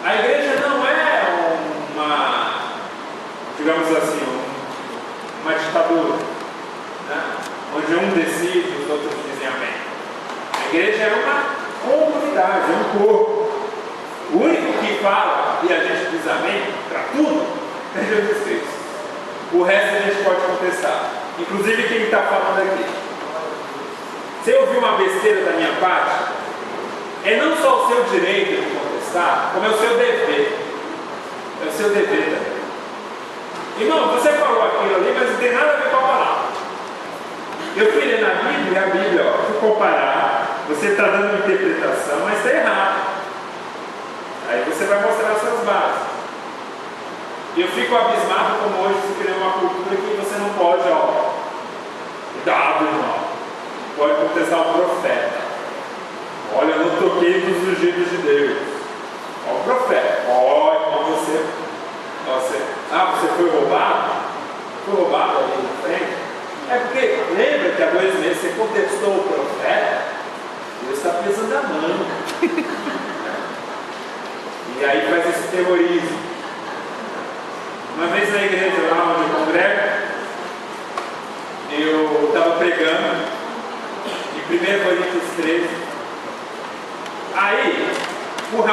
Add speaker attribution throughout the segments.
Speaker 1: A igreja não é uma, digamos assim, uma ditadura, né? Onde um decide e os outros dizem amém. A igreja é uma comunidade, é um corpo. O único que fala e a gente diz amém para tudo é Jesus Cristo. O resto a gente pode contestar. Inclusive quem está falando aqui. Se eu ouvir uma besteira da minha parte, é não só o seu direito de contestar, como é o seu dever. É o seu dever também. Irmão, você falou aquilo ali, mas não tem nada a ver com a palavra. Eu fui ler na Bíblia, e a Bíblia, ó, fui comparar, você está dando uma interpretação, mas está errado. Aí você vai mostrar as suas bases. Eu fico abismado como hoje se cria uma cultura que você não pode, ó, cuidado, irmão, pode contestar o profeta. Olha, eu não toquei nos ungidos de Deus. Ó, o profeta, ó, irmão, você foi roubado? Foi roubado ali na frente? É porque, lembra que há 2 meses você contestou o profeta? Deus está pesando a mão. E aí faz esse terrorismo. Uma vez na igreja lá onde eu congrego, eu estava pregando em 1 Coríntios 13. Aí, tinha um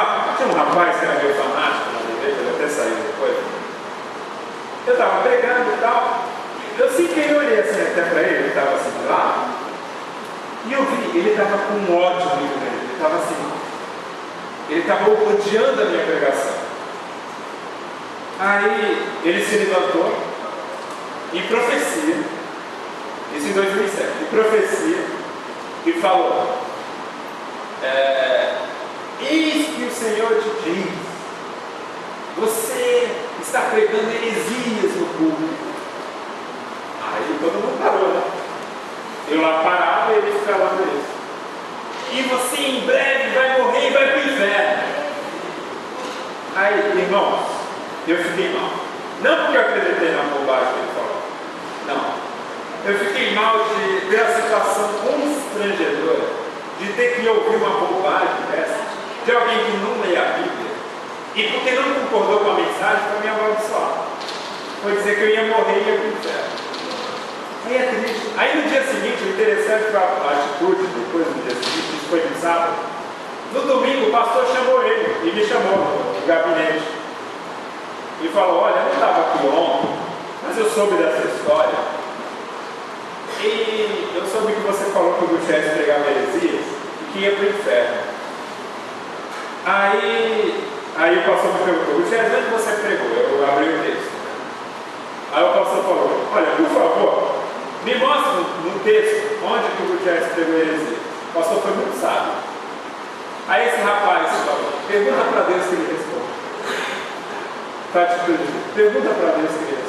Speaker 1: rapaz que era meio fanático na igreja, ele até saiu depois. Eu estava pregando e tal. Eu sem querer olhei assim até para ele, ele estava assim do lado. E eu vi, ele estava com ódio muito grande, ele estava assim. Ele estava odiando a minha pregação. Aí ele se levantou em profecia, isso em 2007, em profecia, e falou: eis que o Senhor te diz, você está pregando heresias no público. Aí todo mundo parou, né? Eu lá parava e ele falando isso. E você em breve vai morrer e vai para o inferno. Aí, irmãos, eu fiquei mal. Não porque eu acreditei na bobagem que ele falou. Não. Eu fiquei mal de ver a situação constrangedora de ter que ouvir uma bobagem dessa, de alguém que não lê a Bíblia, e porque não concordou com a mensagem, foi me amaldiçoar. Foi dizer que eu ia morrer e ia para o inferno. Aí é triste. Aí no dia seguinte, o interessante foi a atitude, depois do dia seguinte, isso foi no sábado. No domingo, o pastor chamou ele e me chamou no gabinete. E falou: olha, eu não estava aqui ontem, mas eu soube dessa história. E eu soube que você falou que o Gutierrez pregava heresias e que ia para o inferno. Aí o pastor me perguntou: Gutierrez, onde você pregou? Eu abri o texto. Aí o pastor falou: olha, por favor, me mostra no texto onde que o Gutierrez pregou heresia. O pastor foi muito sábio. Aí esse rapaz falou: pergunta para Deus que ele responde. Pergunta para Deus que ele responde.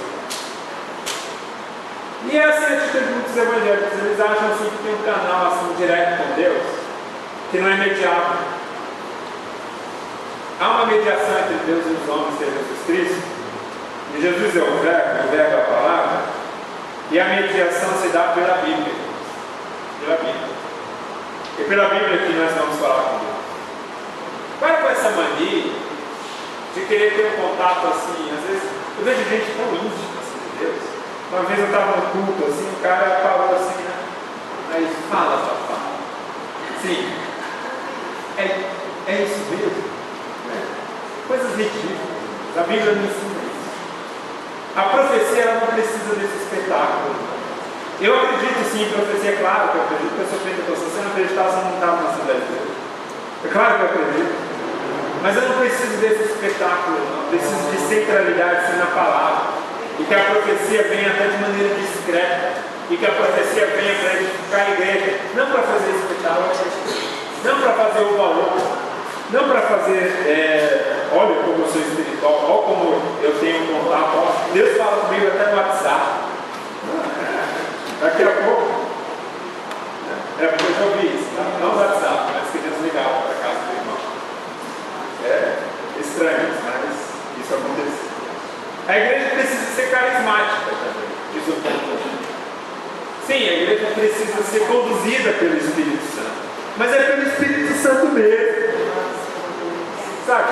Speaker 1: E é assim a atitude de muitos evangélicos. Eles acham assim que tem um canal assim direto com Deus, que não é mediado. Há uma mediação entre Deus e os homens, que é Jesus Cristo. E Jesus é o verbo é a palavra. E a mediação se dá pela Bíblia. Pela Bíblia. E pela Bíblia que nós vamos falar com Deus. Para com essa mania de querer ter um contato assim. Às vezes eu vejo gente tão íntima assim de Deus. Uma vez eu estava no culto assim, o cara falou assim, né? Aí fala, papai. Sim. É isso mesmo. Coisas ridículas. A Bíblia não ensina isso. A profecia ela não precisa desse espetáculo. Eu acredito sim em profecia, claro que eu acredito que eu sou pentecostal. Se você não acreditar, você não estava na Assembleia de Deus. É claro que eu acredito. Mas eu não preciso desse espetáculo, não. Eu preciso de centralidade sim, na palavra. E que a profecia venha até de maneira discreta. E que a profecia venha para edificar a igreja. Não para fazer espetáculo. Não para fazer o valor. Não para fazer, olha como eu sou espiritual, olha como eu tenho contato, ó, Deus fala comigo até no WhatsApp. Daqui a pouco, porque eu já ouvi isso, tá? Não no WhatsApp, mas que Deus ligava para casa do irmão. É estranho, mas isso aconteceu. A igreja precisa ser carismática também, diz o ponto. Sim, a igreja precisa ser conduzida pelo Espírito Santo, mas é pelo Espírito Santo mesmo. Sabe?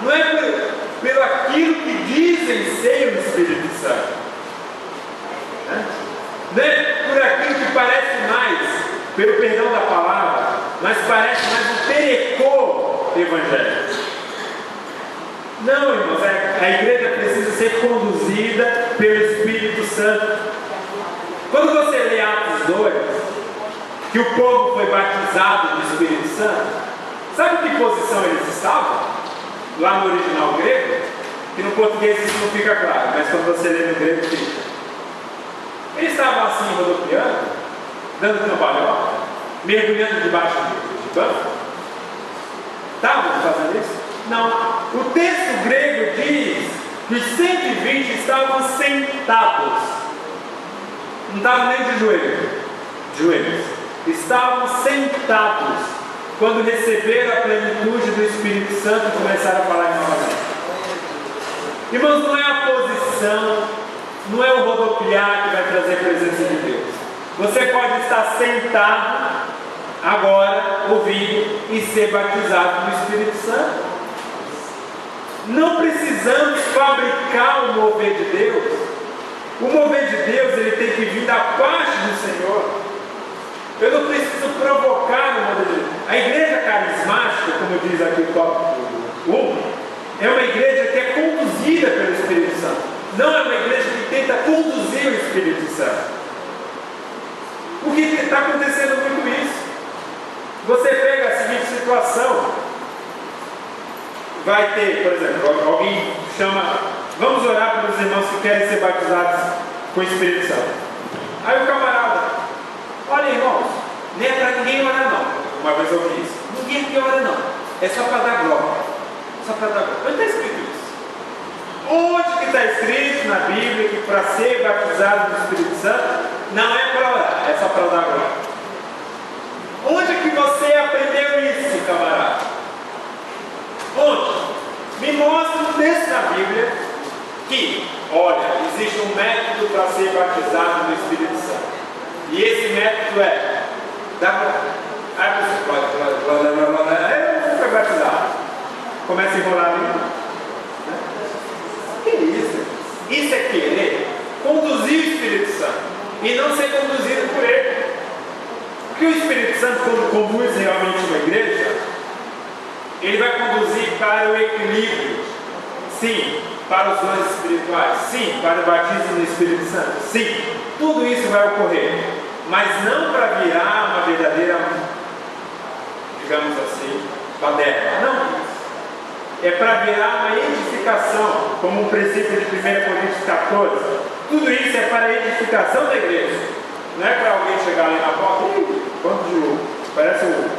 Speaker 1: não é pelo aquilo que dizem ser o Espírito Santo, não é por aquilo que parece mais, pelo perdão da palavra, mas parece mais um perecô evangélico. Não, irmãos, a igreja precisa ser conduzida pelo Espírito Santo. Quando você lê Atos 2, que o povo foi batizado no Espírito Santo, sabe em que posição eles estavam? Lá no original grego, que no português isso não fica claro, mas quando você lê no grego fica. Eles estavam assim rodopiando, dando cambalhota, mergulhando debaixo de banco. Estavam fazendo isso? Não. O texto grego diz que os 120 estavam sentados. Não estavam nem de joelhos. Estavam sentados quando receberam a plenitude do Espírito Santo e começaram a falar em nova língua. Irmãos, não é a posição, não é o rodopiar que vai trazer a presença de Deus. Você pode estar sentado agora, ouvindo e ser batizado no Espírito Santo. Não precisamos fabricar o mover de Deus. O mover de Deus, ele tem que vir da parte do Senhor. Eu não preciso provocar o mover de Deus. A igreja carismática, como diz aqui o tópico 1, é uma igreja que é conduzida pelo Espírito Santo. Não é uma igreja que tenta conduzir o Espírito Santo. Porque está acontecendo muito isso. Você pega a seguinte situação. Vai ter, por exemplo, alguém chama, vamos orar pelos irmãos que querem ser batizados com o Espírito Santo. Aí o camarada, olha irmãos, nem é para ninguém orar não. Uma vez eu vi isso. Ninguém aqui ora não. É só para dar glória. Só para dar glória. Onde está escrito isso? Onde que está escrito na Bíblia que para ser batizado no Espírito Santo não é para orar, é só para dar glória? Onde que você aprendeu isso, camarada? Onde? Me mostra um texto na Bíblia que, olha, existe um método para ser batizado no Espírito Santo. E esse método é dar glória. Aí você pode, eu não fui batizado. Começa a enrolar a língua. Que isso? Isso é querer conduzir o Espírito Santo e não ser conduzido por ele. Porque o Espírito Santo, quando conduz realmente uma igreja, ele vai conduzir para o equilíbrio. Sim, para os dons espirituais. Sim, para o batismo no Espírito Santo. Sim, tudo isso vai ocorrer. Mas não para virar uma verdadeira, digamos assim, baderna. Não. É para virar uma edificação, como um princípio de 1 Coríntios 14. Tudo isso é para a edificação da igreja. Não é para alguém chegar ali na porta, bando de louco. Parece o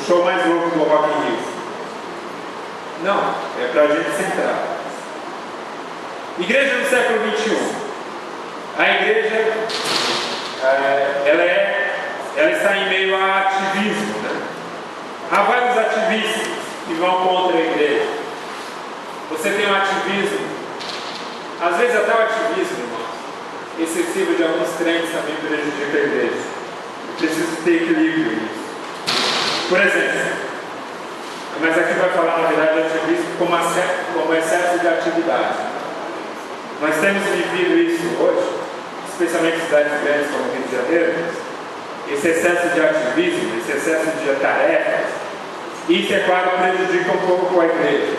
Speaker 1: show mais louco do Rock in Rio. Não, é para a gente centrar. Igreja do século XXI. A igreja, ela está em meio a ativismo, né? Há vários ativistas que vão contra a igreja. Você tem um ativismo, às vezes até o ativismo, irmãos, excessivo de alguns crentes também prejudica a igreja. Preciso ter equilíbrio nisso. Por exemplo, mas aqui vai falar na verdade de ativismo como excesso de atividade. Nós temos vivido isso hoje, especialmente em cidades grandes como o Rio de Janeiro. Esse excesso de ativismo, esse excesso de tarefas, isso é claro prejudica um pouco a igreja.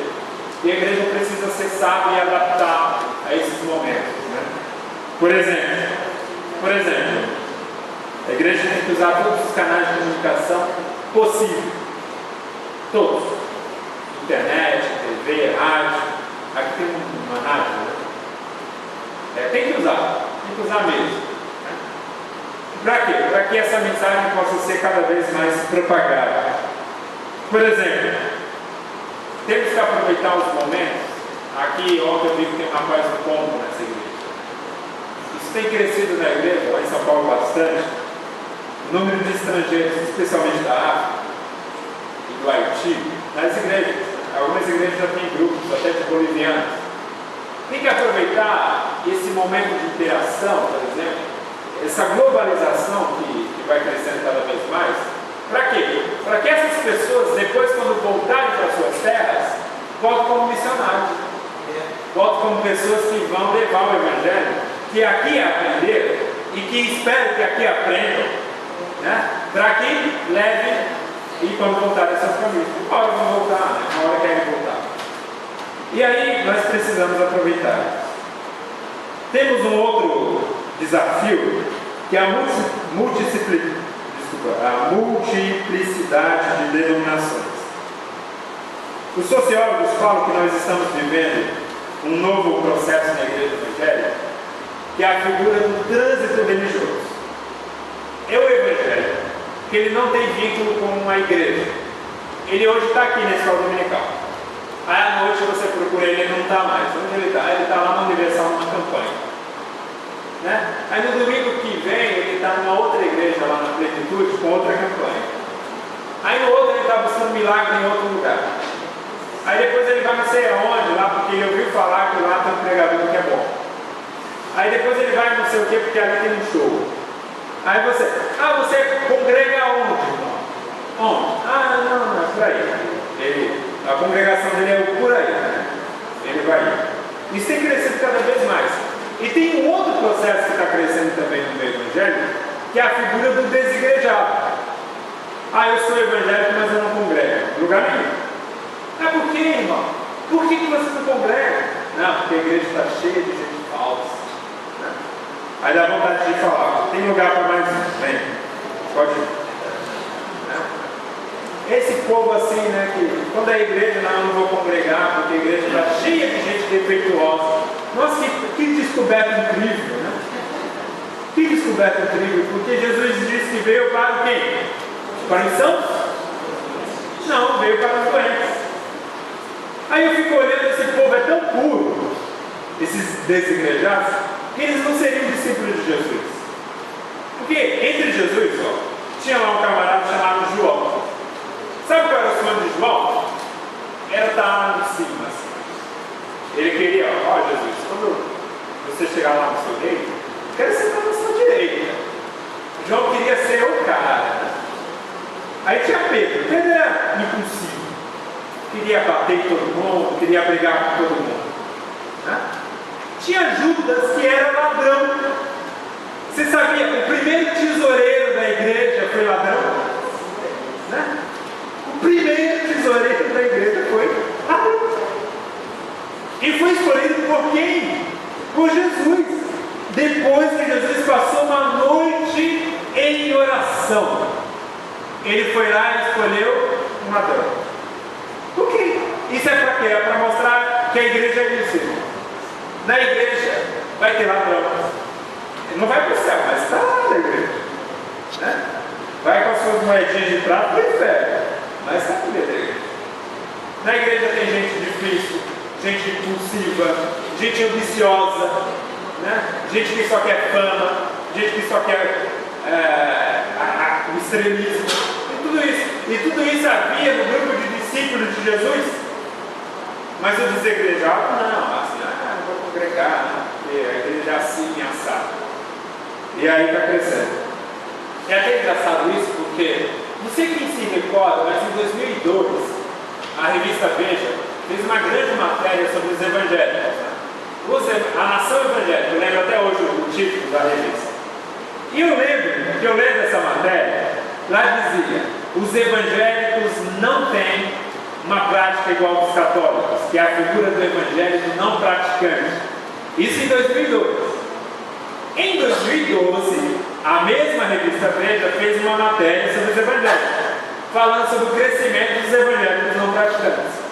Speaker 1: E a igreja precisa ser sábia e adaptar a esses momentos, né? Por exemplo, a igreja tem que usar todos os canais de comunicação possíveis. Todos. Internet, TV, rádio. Aqui tem uma rádio, né? Tem que usar mesmo. Para quê? Para que essa mensagem possa ser cada vez mais propagada. Por exemplo, temos que aproveitar os momentos. Aqui, ontem eu vi que tem um rapaz do Congo nessa igreja. Isso tem crescido na igreja, lá em São Paulo, bastante. O número de estrangeiros, especialmente da África e do Haiti, nas igrejas. Algumas igrejas já têm grupos, até de bolivianos. Tem que aproveitar esse momento de interação, por exemplo, essa globalização que vai crescendo cada vez mais. Para quê? Para que essas pessoas, depois, quando voltarem para a sua pessoas que vão levar o Evangelho, que aqui aprenderam e que esperam que aqui aprendam, né? Para que levem e quando voltarem seus caminhos. Uma hora vão voltar, né? Uma hora querem voltar. E aí nós precisamos aproveitar. Temos um outro desafio, que é a multiplicidade de denominações. Os sociólogos falam que nós estamos vivendo um novo processo na igreja evangélica, que é a figura do trânsito religioso. É o evangelho, que ele não tem vínculo com uma igreja. Ele hoje está aqui na escola dominical. Aí à noite você procura ele não está mais. Onde ele está? Ele está lá na Universal numa campanha. Né? Aí no domingo que vem ele está numa outra igreja lá na Plenitude com outra campanha. Aí no outro ele está buscando milagre em outro lugar. Aí depois ele vai não sei aonde lá, porque ele ouviu falar que lá tem um pregador que é bom. Aí depois ele vai não sei o que, porque ali tem um show. Aí você congrega onde? Onde? Não, é por aí. A congregação dele é por aí, né? Ele vai ir. Isso tem crescido cada vez mais. E tem um outro processo que está crescendo também no meio evangélico, que é a figura do desigrejado. Eu sou evangélico, mas eu não congrego. Lugar nenhum. Por que, irmão? Por que você não congrega? Não, porque a igreja está cheia de gente falsa. Aí dá vontade de falar, tem lugar para mais um? Vem, pode ir. Esse povo assim, né, que quando a igreja, não, eu não vou congregar, porque a igreja está cheia de gente defeituosa. Nossa, que descoberta incrível, né? Que descoberta incrível, porque Jesus disse que veio para quem? Para os sãos? Não, veio para os doentes. Aí eu fico olhando, esse povo é tão puro, esses desigrejados, que eles não seriam discípulos de Jesus. Porque entre Jesus, tinha lá um camarada chamado João. Sabe qual era o sonho de João? Era estar lá no cima, assim. Ele queria, Jesus, quando você chegar lá no seu reino, eu quero sentar na sua direita. João queria ser o cara. Aí tinha Pedro. Pedro era impulsivo. Queria bater em todo mundo, queria brigar com todo mundo. Né? Tinha Judas, que era ladrão. Você sabia que o primeiro tesoureiro da igreja foi ladrão? Né? O primeiro tesoureiro da igreja foi ladrão. E foi escolhido por quem? Por Jesus. Depois que Jesus passou uma noite em oração, ele foi lá e escolheu um ladrão. Por quê? Isso é para quê? É para mostrar que a igreja é isso. Na igreja vai ter ladrão. Ele não vai para o céu, mas está lá na igreja. Né? Vai com as suas moedinhas de prata para o inferno, mas está no meio da igreja. Na igreja tem gente difícil, gente impulsiva, gente ambiciosa, né? Gente que só quer fama, gente que só quer o estrelismo, e tudo isso havia no grupo de discípulos de Jesus. Mas o desegrejado não, assim, não vou congregar, não, porque a igreja é assim, assada. E aí está crescendo. É até engraçado isso, porque não sei quem se recorda, mas em 2002 a revista Veja fez uma grande matéria sobre os evangélicos, né? A nação evangélica. Eu lembro até hoje o título da revista. E eu lembro que eu lendo essa matéria, lá dizia: os evangélicos não têm uma prática igual aos católicos, que é a figura do evangélico não praticante. Isso em 2002. Em 2012, a mesma revista Veja fez uma matéria sobre os evangélicos, falando sobre o crescimento dos evangélicos não praticantes.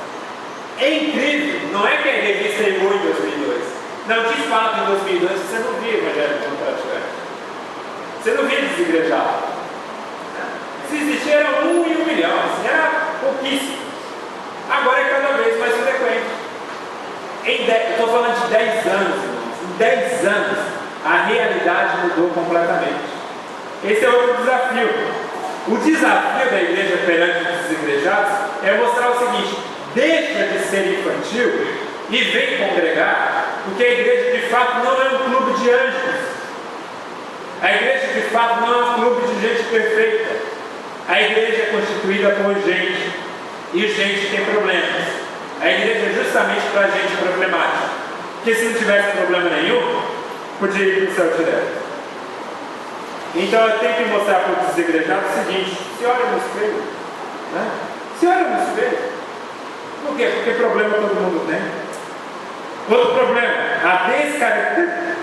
Speaker 1: É incrível, não é que a revista errou em 2002. Não, de fato, em 2002 você não via evangélico não praticante. Você não via desigrejado. Se existia, era 1 em 1 milhão, assim, era pouquíssimo. Agora é cada vez mais frequente. Eu estou falando de 10 anos, irmãos. Em 10 anos, a realidade mudou completamente. Esse é outro desafio. O desafio da igreja perante os desigrejados é mostrar o seguinte: deixa de ser infantil e vem congregar, porque a igreja de fato não é um clube de anjos. A igreja de fato não é um clube de gente perfeita. A igreja é constituída por gente, e gente tem problemas. A igreja é justamente para gente problemática. Porque se não tivesse problema nenhum, podia ir para o céu direto. Então eu tenho que mostrar para os desigrejados o seguinte: se olha no espelho, né? Se olha no espelho. Por quê? Porque problema todo mundo tem. Outro problema, a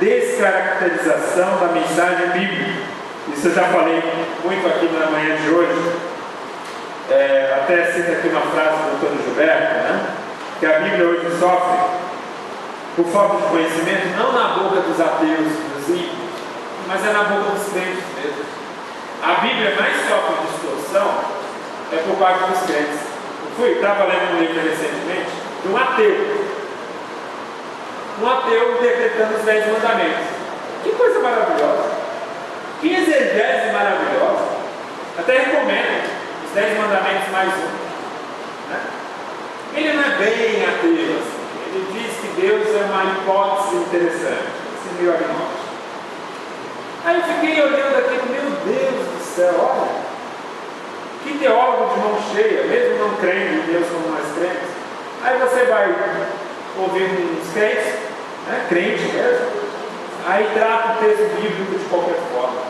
Speaker 1: descaracterização da mensagem bíblica. Isso eu já falei muito aqui na manhã de hoje. Até cito aqui uma frase do doutor Gilberto, né? Que a Bíblia hoje sofre por falta de conhecimento, não na boca dos ateus e dos ímpios, mas é na boca dos crentes mesmo. A Bíblia mais sofre distorção é por parte dos crentes. Eu estava lendo um livro recentemente de um ateu interpretando os 10 mandamentos. Que coisa maravilhosa! Que exegese maravilhosa! Até recomendo os 10 mandamentos mais um. Né? Ele não é bem ateu assim. Ele diz que Deus é uma hipótese interessante, assim, meio agnóstico. Aí eu fiquei olhando aquilo, meu Deus do céu, olha, que teólogo de mão cheia, mesmo não crendo em Deus como nós cremos. Aí você vai ouvir uns crentes, né, crente mesmo, aí trata o texto bíblico de qualquer forma.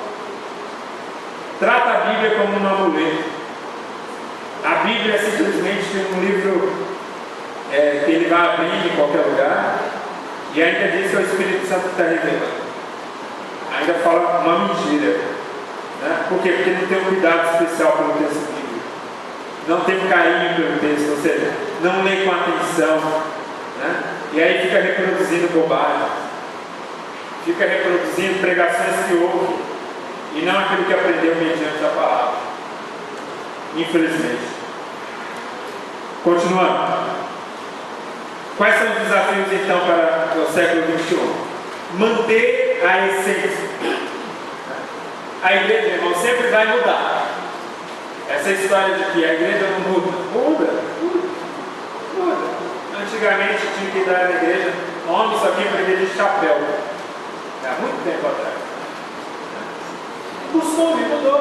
Speaker 1: Trata a Bíblia como um amuleto. A Bíblia é simplesmente um livro que ele vai abrir em qualquer lugar, e ainda diz que é o Espírito Santo que está revelando. Ainda fala uma mentira. Né? Por quê? Porque não tem um cuidado especial pelo texto bíblico. Não tem um carinho pelo texto, ou seja, não lê com atenção. Né? E aí fica reproduzindo bobagem. Fica reproduzindo pregações que ouve, e não aquilo que aprendeu mediante a palavra. Infelizmente. Continuando. Quais são os desafios então para o século XXI? Manter a essência. A igreja, irmão, sempre vai mudar. Essa história de que a igreja não muda. Muda. Antigamente tinha que dar na igreja, homem só tinha para igreja de chapéu. Há muito tempo atrás. O costume mudou.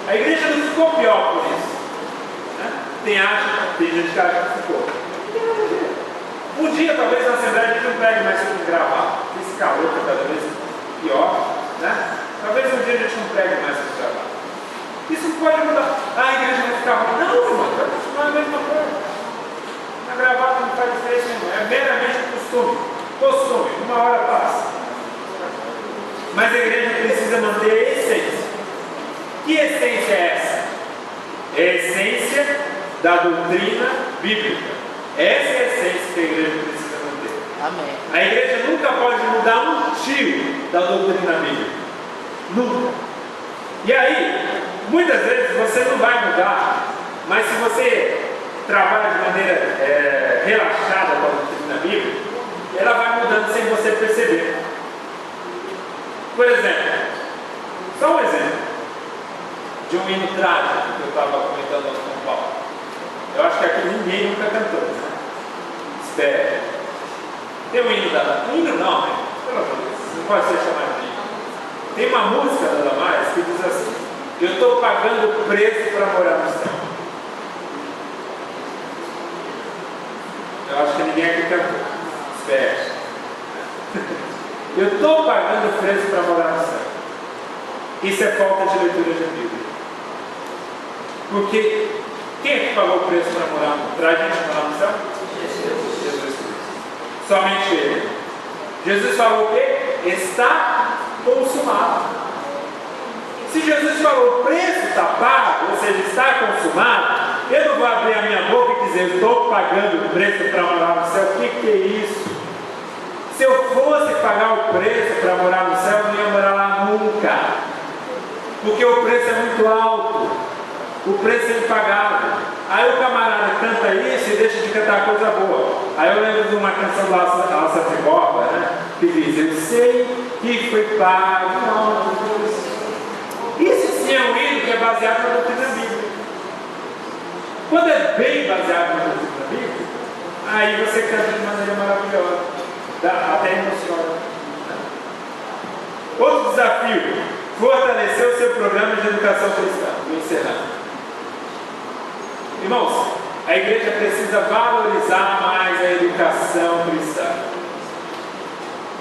Speaker 1: A igreja não ficou pior por isso. Tem gente que acha que ficou. Um dia, talvez, na Assembleia a gente não pegue mais sobre gravar. Esse calor está cada vez pior. Né? Talvez um dia a gente não pregue mais sobre gravar. Isso pode mudar. A igreja vai ficar ruim. Não, irmão, vai continuar a mesma coisa. A gravata não faz diferença nenhuma. É meramente costume. Uma hora passa. Mas a igreja precisa manter a essência. Que essência é essa? É a essência da doutrina bíblica. Essa é a essência que a igreja precisa manter.
Speaker 2: Amém.
Speaker 1: A igreja nunca pode mudar um tio da doutrina bíblica. Nunca. E aí, muitas vezes você não vai mudar, mas se você trabalha de maneira relaxada com a doutrina bíblica, ela vai mudando sem você perceber. Por exemplo, só um exemplo de um hino trágico que eu estava comentando no São Paulo. Eu acho que aqui ninguém nunca cantou, né? Espera. Tem um hino da... Hino não, né? Pelo amor de Deus, não pode ser chamado de hino. Tem uma música da Damares que diz assim: eu estou pagando o preço para morar no céu. Eu acho que ninguém aqui cantou. Espera. Eu estou pagando o preço para morar no céu. Isso é falta de leitura de Bíblia. Porque quem é que pagou o preço para a gente morar no céu? Jesus Cristo. Somente Ele. Jesus falou o quê? Está consumado. Se Jesus falou o preço está pago, ou seja, está consumado, eu não vou abrir a minha boca e dizer eu estou pagando o preço para morar no céu. O que é isso? Se eu fosse pagar o preço para morar no céu, eu não ia morar lá nunca. Porque o preço é muito alto. O preço é impagável. Aí o camarada canta isso e deixa de cantar coisa boa. Aí eu lembro de uma canção da Alça Triborba, né? Que diz: eu sei que foi pago. Isso sim é um hino que é baseado na doutrina bíblica. Quando é bem baseado na doutrina bíblica, aí você canta de maneira maravilhosa. Até emociona. Outro desafio: fortalecer o seu programa de educação cristã. Vou encerrar. Irmãos, a igreja precisa valorizar mais a educação cristã.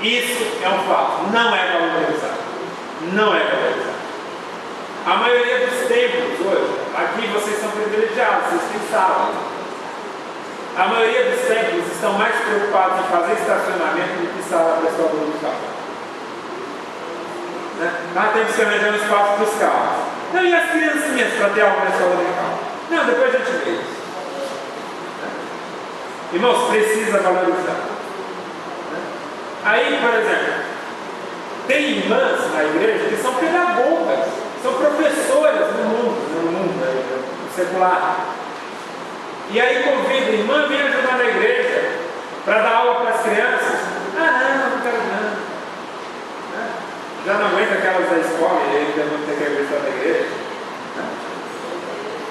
Speaker 1: Isso é um fato, não é valorizado. Não é valorizado. A maioria dos templos hoje, aqui vocês são privilegiados, vocês têm sala. A maioria dos templos estão mais preocupados em fazer estacionamento do que sala para a escola dominical. Lá tem que se arranjar um espaço para os carros. Não, e as criancinhas para ter algo na escola dominical? Não, depois a gente vê isso. Irmãos, precisa valorizar. Aí, por exemplo, tem irmãs na igreja que são pedagogas, são professoras no mundo secular. E aí convida, irmã, vem ajudar na igreja para dar aula para as crianças. Não quero não. Já não aguenta aquelas da escola e ainda não tem que acreditar na igreja.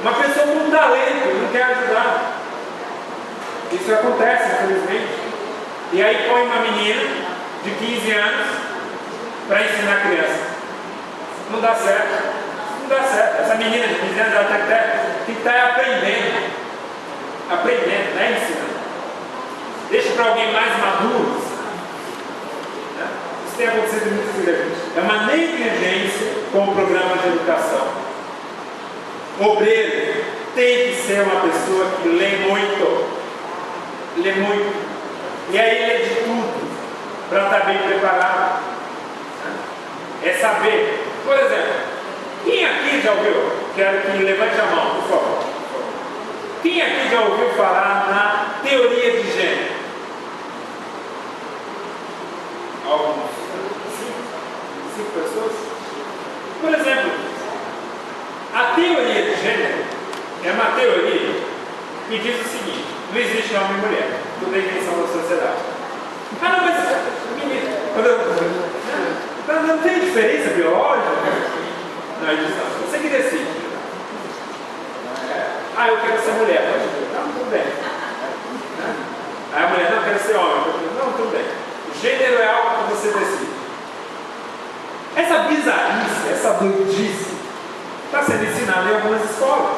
Speaker 1: Uma pessoa com talento não quer ajudar. Isso acontece, infelizmente. E aí põe uma menina de 15 anos para ensinar a criança. Não dá certo. Não dá certo. Essa menina de 15 anos ela tem que estar aprendendo. Aprendendo, não é ensinando. Deixa para alguém mais maduro. Isso tem acontecido muito frequentemente. É uma negligência com o programa de educação. Obreiro tem que ser uma pessoa que lê muito. Lê muito. E aí lê de tudo. Para estar bem preparado. É saber. Por exemplo, quem aqui já ouviu? Quero que levante a mão, por favor. Quem aqui já ouviu falar na teoria de gênero? Alguns. 5 pessoas? Por exemplo, a teoria de gênero é uma teoria que diz o seguinte: não existe homem e mulher, tudo é invenção da sociedade. Não, mas não tem diferença biológica? Não, ele diz não. Você que decide. Eu quero ser mulher. Não, tudo bem. Aí a mulher, não, eu quero ser homem. Não, tudo bem. O gênero é algo que você decide. Essa bizarrice, essa doidice, está sendo ensinada em algumas escolas.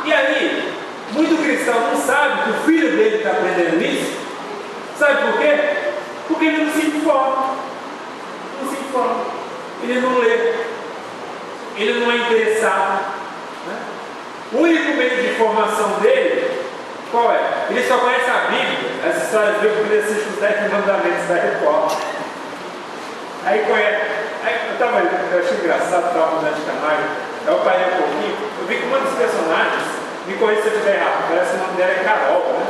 Speaker 1: E aí, muito cristão não sabe que o filho dele está aprendendo isso. Sabe por quê? Porque ele não se informa. Não se informa. Ele não lê. Ele não é interessado. O único meio de formação dele, qual é? Ele só conhece a Bíblia, as histórias bíblicas, ele assiste os 10 mandamentos da reforma. Aí conhece. Eu achei engraçado, estava mudando de canal, eu parei um pouquinho, eu vi que uma dos personagens, me corrija se eu estiver errado, parece que o nome dela é Carol, né?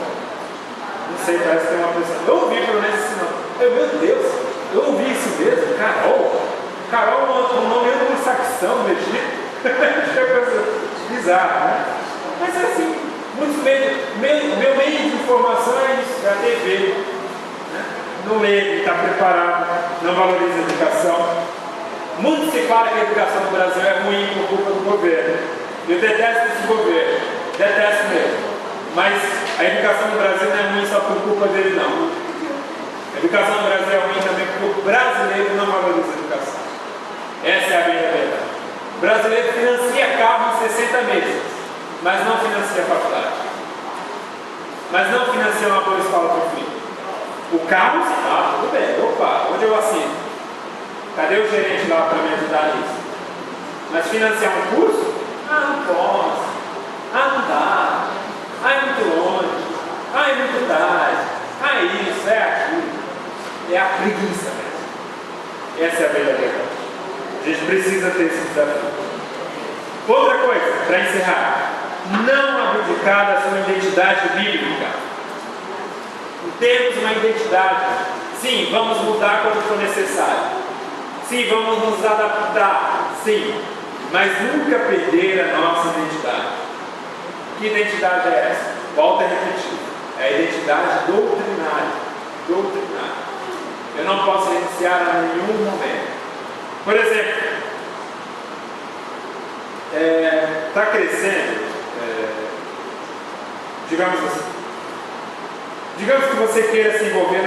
Speaker 1: Não sei, parece que tem uma pessoa. Eu ouvi pelo menos esse nome. Meu Deus, eu ouvi isso mesmo, Carol. Carol é um nome anglo-saxão no Egito. Achei uma coisa bizarra, né? Mas é assim, muitos meu meio de informação é isso, é a TV. Né? Não lê, não está preparado, não valoriza a educação. Muito se fala que a educação no Brasil é ruim por culpa do governo. Eu detesto esse governo, detesto mesmo. Mas a educação no Brasil não é ruim só por culpa dele, não. A educação no Brasil é ruim também porque o brasileiro não valoriza a educação. Essa é a verdade. O brasileiro financia carro em 60 meses, mas não financia a faculdade. Mas não financia uma boa escola para o filho. O carro, tudo bem, opa, onde eu assino? Cadê o gerente lá para me ajudar nisso? Mas financiar um curso? Não posso. Não dá. É muito longe. É muito tarde. Isso, aquilo. É a preguiça mesmo. Essa é a verdadeira. A gente precisa ter esse desafio. Outra coisa, para encerrar: não abdicar da sua identidade bíblica. Temos uma identidade. Sim, vamos mudar quando for necessário. Sim, vamos nos adaptar. Sim, mas nunca perder a nossa identidade. Que identidade é essa? Volto a repetir: é a identidade doutrinária. Doutrinária. Eu não posso renunciar a nenhum momento. Por exemplo, está crescendo, digamos assim, digamos que você queira se envolver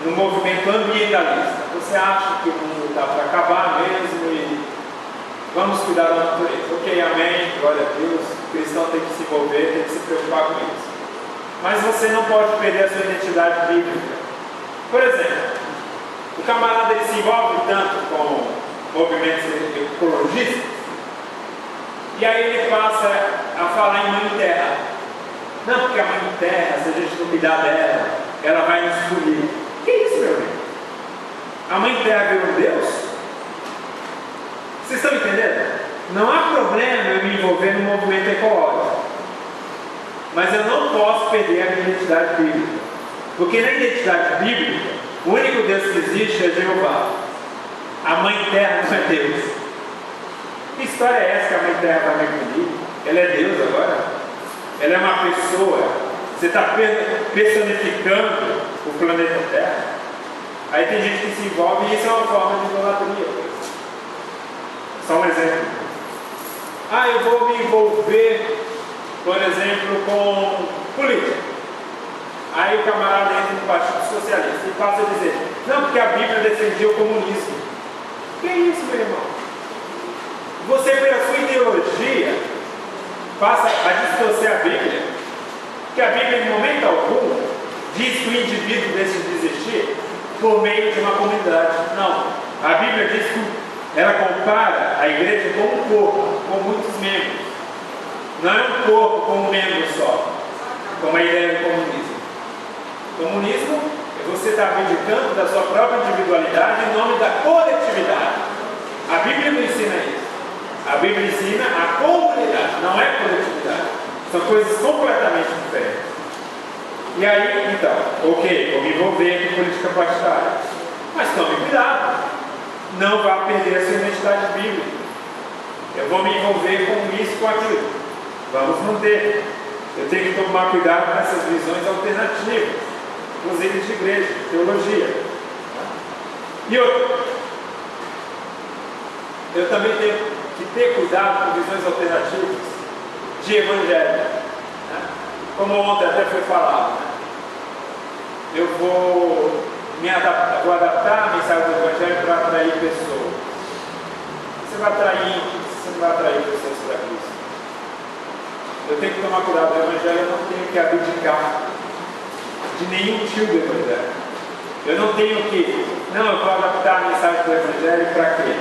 Speaker 1: no movimento ambientalista. Você acha que o mundo está para acabar mesmo e vamos cuidar da natureza. Ok, amém, glória a Deus. O cristão tem que se envolver, tem que se preocupar com isso. Mas você não pode perder a sua identidade bíblica. Por exemplo, o camarada ele se envolve tanto com movimentos ecologistas, e aí ele passa a falar em mãe terra. Não, porque a mãe terra, se a gente não cuidar dela, ela vai nos punir. Que isso, meu amigo? A mãe terra virou um Deus? Vocês estão entendendo? Não há problema eu me envolver no movimento ecológico, mas eu não posso perder a minha identidade bíblica, porque na identidade bíblica o único Deus que existe é Jeová. A mãe terra não é Deus. Que história é essa que a mãe terra vai me punir? Ela é Deus agora? Ela é uma pessoa? Você está personificando o planeta Terra? Aí tem gente que se envolve e isso é uma forma de idolatria. Só um exemplo. Eu vou me envolver, por exemplo, com política. Aí o camarada entra no Partido Socialista e passa a dizer: não, porque a Bíblia defendia o comunismo. Que isso, meu irmão? Você, pela sua ideologia, passa a distorcer a Bíblia. Porque a Bíblia, em momento algum, diz que o indivíduo deixa de existir por meio de uma comunidade. Não. A Bíblia diz que ela compara a igreja com um corpo, com muitos membros. Não é um corpo com um membro só, como a ideia do comunismo. Comunismo é você estar abdicando da sua própria individualidade em nome da coletividade. A Bíblia não ensina isso. A Bíblia ensina a comunidade, não é coletividade. São coisas completamente diferentes. E aí, então, ok, vou me envolver com política partidária. Mas tome cuidado. Não vá perder a sua identidade bíblica. Eu vou me envolver com isso, com aquilo. Vamos manter. Eu tenho que tomar cuidado com essas visões alternativas, inclusive de igreja, de teologia. E outra, eu também tenho que ter cuidado com visões alternativas de evangelho. Né? Como ontem até foi falado, né? Eu vou adaptar a mensagem do evangelho para atrair pessoas. Você vai atrair, você não vai atrair pessoas para Cristo. Eu tenho que tomar cuidado do evangelho, eu não tenho que abdicar de nenhum tio do evangelho. Eu não tenho que, eu vou adaptar a mensagem do evangelho para quê?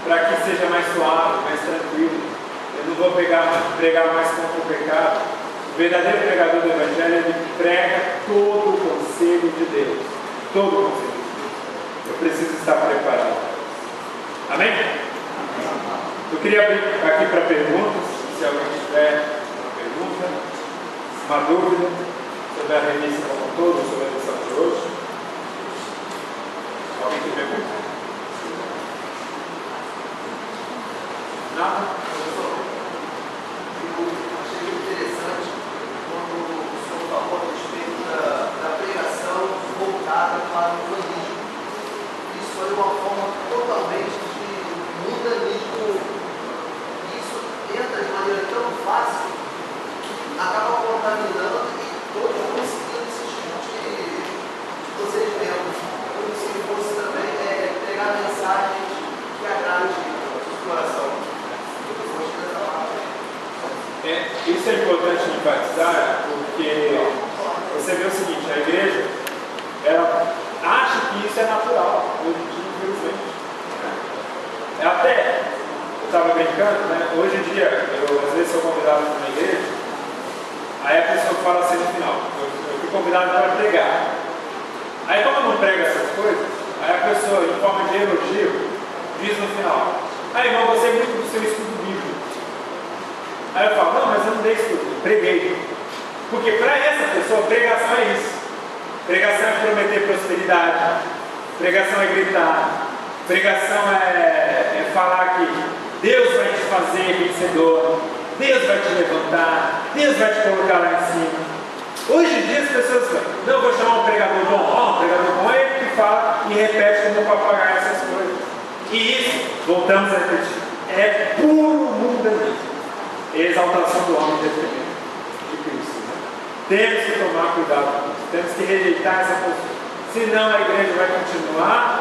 Speaker 1: Para que seja mais suave, mais tranquilo. Eu não vou pregar mais contra o pecado. O verdadeiro pregador do evangelho, ele prega todo o conselho de Deus. Todo o conselho de Deus. Eu preciso estar preparado. Amém? Eu queria abrir aqui para perguntas, se alguém tiver uma pergunta, uma dúvida sobre a revista como um todo, sobre a lição de hoje. Alguém tem pergunta? Nada?
Speaker 2: Achei interessante quando o senhor falou a respeito da pregação voltada para o evangelismo. Isso foi uma forma totalmente de mundanismo. Isso entra de maneira tão fácil que acaba contaminando e todos conseguindo esse tipo de procedimento. Como se fosse também pregar mensagens que agradem o coração.
Speaker 1: Isso é importante enfatizar, porque você vê o seguinte: a igreja, ela acha que isso é natural, hoje em dia, infelizmente. Até, eu estava brincando, né? Hoje em dia, eu às vezes sou convidado para uma igreja, aí a pessoa fala assim no final: eu fui convidado para pregar. Aí, como eu não prego essas coisas, aí a pessoa, em forma de elogio, diz no final: irmão, você é muito do seu estudo bíblico. Aí eu falo: não, mas eu não dei estudo, eu preguei. Porque para essa pessoa, pregação é isso. Pregação é prometer prosperidade, pregação é gritar, pregação é falar que Deus vai te fazer vencedor, Deus vai te levantar, Deus vai te colocar lá em cima. Hoje em dia as pessoas falam: não, eu vou chamar um pregador bom. Um pregador bom é ele que fala e repete como papagaio essas coisas. E isso, voltamos a repetir, é puro mundanismo. Exaltação do homem de Cristo. Né? Temos que tomar cuidado com isso. Temos que rejeitar essa postura. Senão a igreja vai continuar